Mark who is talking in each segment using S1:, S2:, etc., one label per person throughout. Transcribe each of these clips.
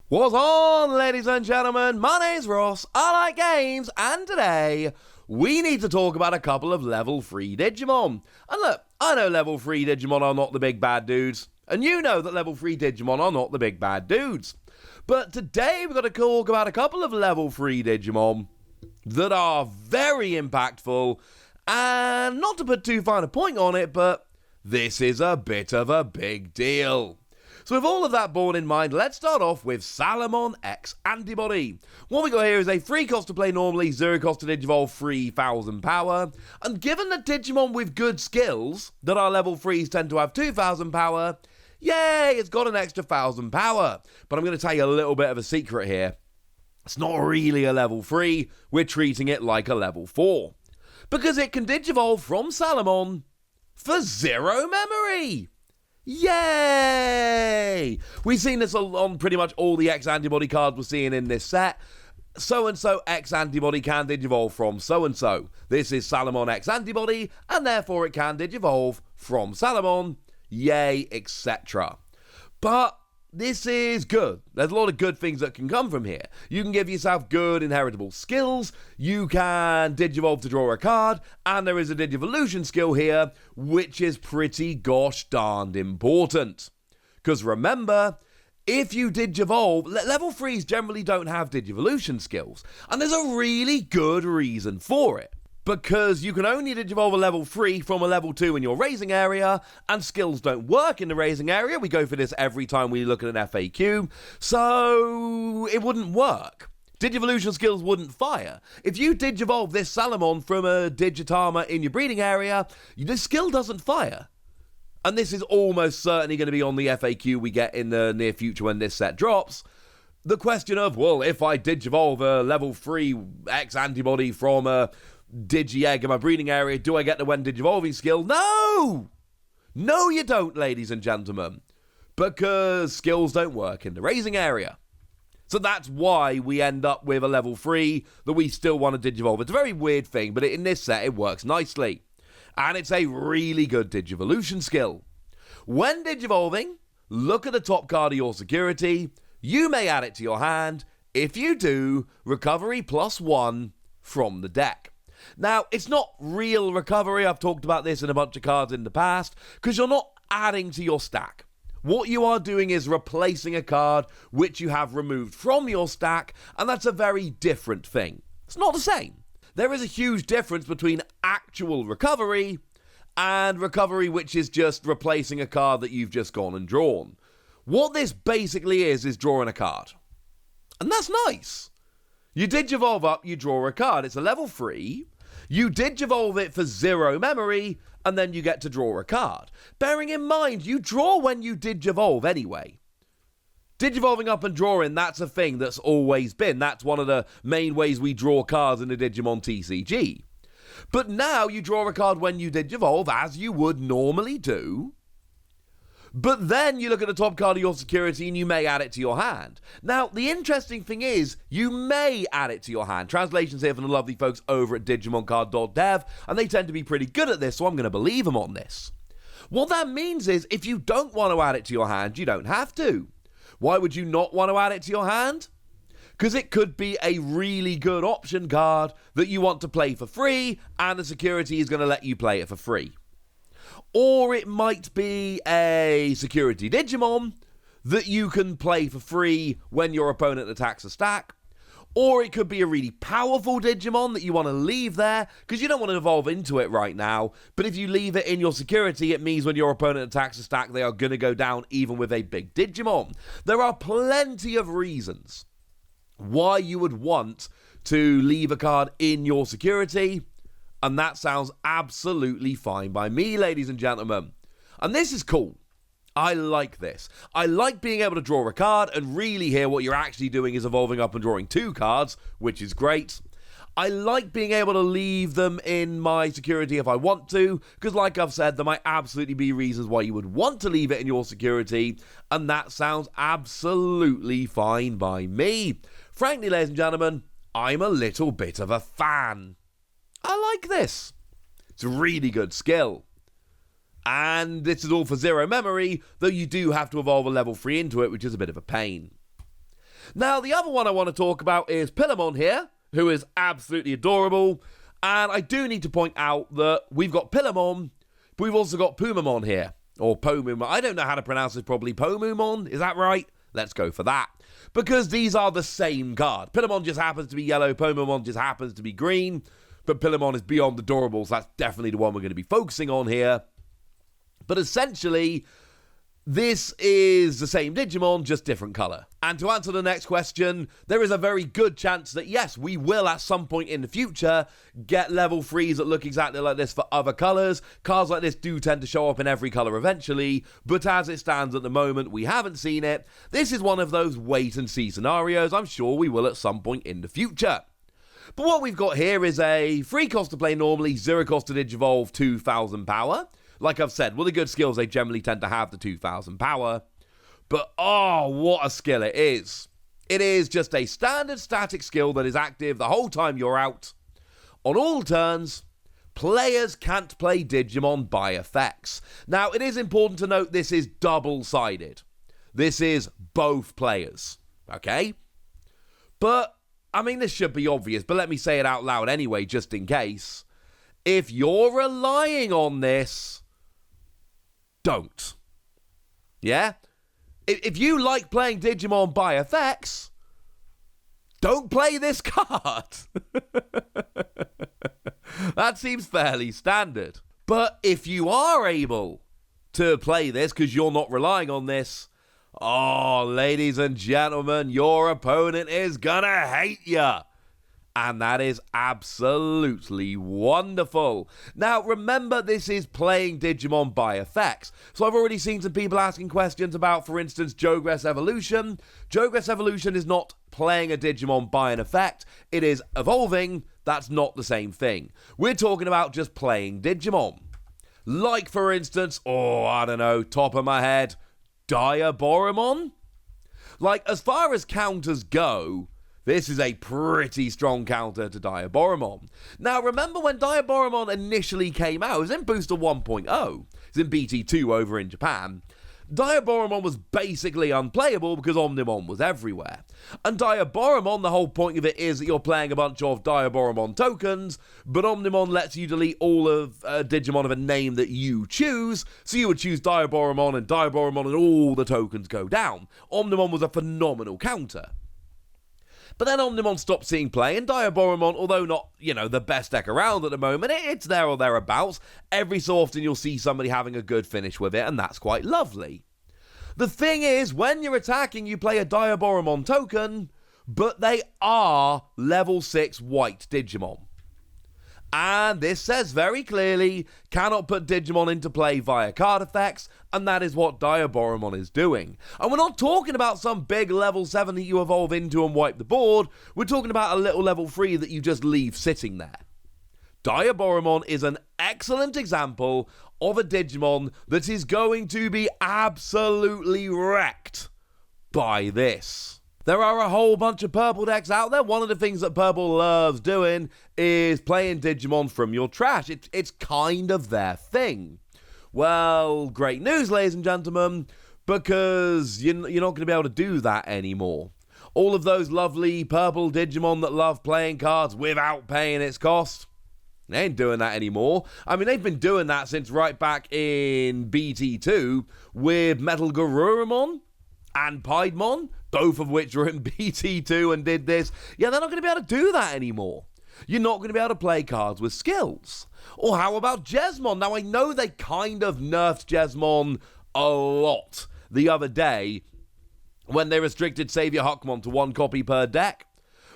S1: What's on, ladies and gentlemen? My name's Ross, I like games, and today we need to talk about a couple of level 3 Digimon. And look, I know level 3 Digimon are not the big bad dudes, and you know that level 3 Digimon are not the big bad dudes. But today we're going to talk about a couple of level 3 Digimon that are very impactful, and not to put too fine a point on it, but this is a bit of a big deal. So with all of that borne in mind, let's start off with Salomon X-Antibody. What we got here is a free cost to play normally, 0 cost to Digivolve, 3,000 power. And given that Digimon with good skills, that are level 3s tend to have 2,000 power, yay, it's got an extra 1,000 power. But I'm going to tell you a little bit of a secret here. It's not really a level 3, we're treating it like a level 4. Because it can Digivolve from Salomon for 0 memory. Yay! We've seen this on pretty much all the X-Antibody cards we're seeing in this set. So-and-so X-Antibody can Digivolve from so-and-so. This is Salomon X-Antibody, and therefore it can Digivolve from Salomon. Yay, etc. But this is good. There's a lot of good things that can come from here. You can give yourself good inheritable skills, you can Digivolve to draw a card, and there is a Digivolution skill here, which is pretty gosh darned important. Because remember, if you Digivolve, level 3s generally don't have Digivolution skills, and there's a really good reason for it. Because you can only Digivolve a level 3 from a level 2 in your raising area, and skills don't work in the raising area. We go for this every time we look at an FAQ, so it wouldn't work. Digivolution skills wouldn't fire. If you Digivolve this Salomon from a Digitama in your breeding area, this skill doesn't fire. And this is almost certainly going to be on the FAQ we get in the near future when this set drops. The question of, well, if I Digivolve a level 3 X-Antibody from a Digi-Egg in my breeding area, do I get the when Digivolving skill? No! No, you don't, ladies and gentlemen. Because skills don't work in the raising area. So that's why we end up with a level 3 that we still want to Digivolve. It's a very weird thing, but in this set, it works nicely. And it's a really good Digivolution skill. When Digivolving, look at the top card of your security. You may add it to your hand. If you do, recovery +1 from the deck. Now, it's not real recovery. I've talked about this in a bunch of cards in the past, because you're not adding to your stack. What you are doing is replacing a card which you have removed from your stack, and that's a very different thing. It's not the same. There is a huge difference between actual recovery and recovery which is just replacing a card that you've just gone and drawn. What this basically is drawing a card. And that's nice. You Digivolve up, you draw a card. It's a level 3. You Digivolve it for 0 memory, and then you get to draw a card. Bearing in mind, you draw when you Digivolve anyway. Digivolving up and drawing, that's a thing that's always been. That's one of the main ways we draw cards in the Digimon TCG. But now you draw a card when you Digivolve, as you would normally do. But then you look at the top card of your security and you may add it to your hand. Now, the interesting thing is, you may add it to your hand. Translations here from the lovely folks over at digimoncard.dev, and they tend to be pretty good at this, so I'm going to believe them on this. What that means is, if you don't want to add it to your hand, you don't have to. Why would you not want to add it to your hand? Because it could be a really good option card that you want to play for free, and the security is going to let you play it for free. Or it might be a security Digimon that you can play for free when your opponent attacks a stack. Or it could be a really powerful Digimon that you want to leave there because you don't want to evolve into it right now. But if you leave it in your security, it means when your opponent attacks a stack, they are going to go down even with a big Digimon. There are plenty of reasons why you would want to leave a card in your security. And that sounds absolutely fine by me, ladies and gentlemen. And this is cool. I like this. I like being able to draw a card, and really here what you're actually doing is evolving up and drawing 2 cards, which is great. I like being able to leave them in my security if I want to, because like I've said, there might absolutely be reasons why you would want to leave it in your security, and that sounds absolutely fine by me. Frankly, ladies and gentlemen, I'm a little bit of a fan. I like this. It's a really good skill. And this is all for 0 memory, though you do have to evolve a level 3 into it, which is a bit of a pain. Now, the other one I want to talk about is Pilomon here, who is absolutely adorable. And I do need to point out that we've got Pilomon, but we've also got Pumamon here. Or Pomumon. I don't know how to pronounce this properly. Pomumon? Is that right? Let's go for that. Because these are the same card. Pilomon just happens to be yellow. Pomumon just happens to be green. But Pilomon is beyond adorable, so that's definitely the one we're going to be focusing on here. But essentially, this is the same Digimon, just different colour. And to answer the next question, there is a very good chance that yes, we will at some point in the future get level 3s that look exactly like this for other colours. Cards like this do tend to show up in every colour eventually, but as it stands at the moment, we haven't seen it. This is one of those wait and see scenarios. I'm sure we will at some point in the future. But what we've got here is a free cost to play normally, 0 cost to Digivolve, 2,000 power. Like I've said, with the good skills, they generally tend to have the 2,000 power. But, oh, what a skill it is. It is just a standard static skill that is active the whole time you're out. On all turns, players can't play Digimon by effects. Now, it is important to note this is double-sided. This is both players, okay? But, I mean, this should be obvious, but let me say it out loud anyway, just in case. If you're relying on this, don't. Yeah? If you like playing Digimon by effects, don't play this card. That seems fairly standard. But if you are able to play this because you're not relying on this, oh, ladies and gentlemen, your opponent is gonna hate ya. And that is absolutely wonderful. Now, remember, this is playing Digimon by effects. So I've already seen some people asking questions about, for instance, Jogress Evolution. Jogress Evolution is not playing a Digimon by an effect. It is evolving. That's not the same thing. We're talking about just playing Digimon. Like, for instance, I don't know, top of my head, Diaboromon? Like, as far as counters go, this is a pretty strong counter to Diaboromon. Now, remember when Diaboromon initially came out, it was in Booster 1.0. It's in BT2 over in Japan. Diaboromon was basically unplayable because Omnimon was everywhere. And Diaboromon, the whole point of it is that you're playing a bunch of Diaboromon tokens, but Omnimon lets you delete all of Digimon of a name that you choose, so you would choose Diaboromon and all the tokens go down. Omnimon was a phenomenal counter. But then Omnimon stopped seeing play, and Diaboromon, although not, the best deck around at the moment, it's there or thereabouts. Every so often you'll see somebody having a good finish with it, and that's quite lovely. The thing is, when you're attacking, you play a Diaboromon token, but they are level 6 white Digimon. And this says very clearly, cannot put Digimon into play via card effects, and that is what Diaboromon is doing. And we're not talking about some big level 7 that you evolve into and wipe the board, we're talking about a little level 3 that you just leave sitting there. Diaboromon is an excellent example of a Digimon that is going to be absolutely wrecked by this. There are a whole bunch of purple decks out there. One of the things that purple loves doing is playing Digimon from your trash. It's kind of their thing. Well, great news, ladies and gentlemen, because you're not going to be able to do that anymore. All of those lovely purple Digimon that love playing cards without paying its cost, they ain't doing that anymore. I mean, they've been doing that since right back in BT2 with Metal Garurumon and Piedmon, both of which were in BT2 and did this. Yeah, they're not going to be able to do that anymore. You're not going to be able to play cards with skills. Or how about Jesmon? Now, I know they kind of nerfed Jesmon a lot the other day when they restricted Savior Huckmon to 1 copy per deck.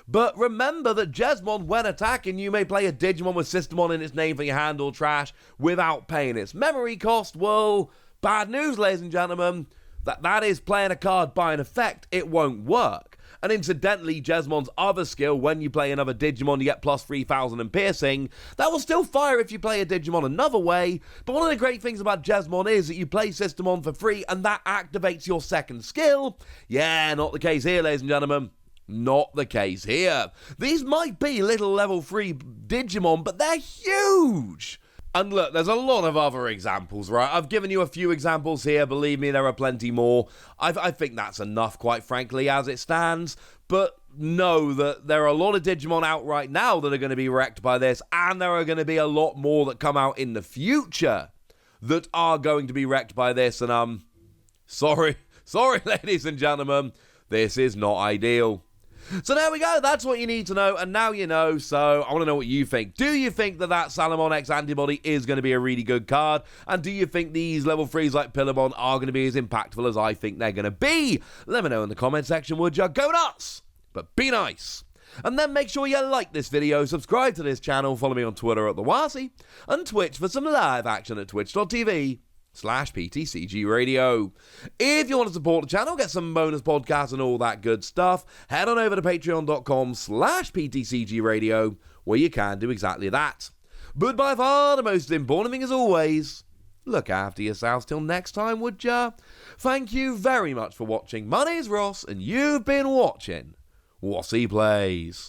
S1: But remember that Jesmon, when attacking, you may play a Digimon with Systemon in its name for your hand or trash without paying its memory cost. Well, bad news, ladies and gentlemen. That is playing a card by an effect. It won't work. And incidentally, Jesmon's other skill, when you play another Digimon, you get plus 3,000 in piercing. That will still fire if you play a Digimon another way. But one of the great things about Jesmon is that you play Systemon for free, and that activates your second skill. Yeah, not the case here, ladies and gentlemen. Not the case here. These might be little level 3 Digimon, but they're huge. And look, there's a lot of other examples, right? I've given you a few examples here. Believe me, there are plenty more. I think that's enough, quite frankly, as it stands. But know that there are a lot of Digimon out right now that are going to be wrecked by this, and there are going to be a lot more that come out in the future that are going to be wrecked by this. And sorry, ladies and gentlemen, this is not ideal. So there we go, that's what you need to know, and now you know, so I want to know what you think. Do you think that Salomon X-Antibody is going to be a really good card? And do you think these level 3s like Pilomon are going to be as impactful as I think they're going to be? Let me know in the comment section, would ya? Go nuts! But be nice! And then make sure you like this video, subscribe to this channel, follow me on Twitter at TheWasi, and Twitch for some live action at twitch.tv/PTCG Radio. If you want to support the channel, get some bonus podcasts and all that good stuff, head on over to patreon.com/PTCG Radio, where you can do exactly that. But by far the most important thing as always, look after yourselves till next time, would ya? Thank you very much for watching. My name's Ross, and you've been watching Wasi Plays.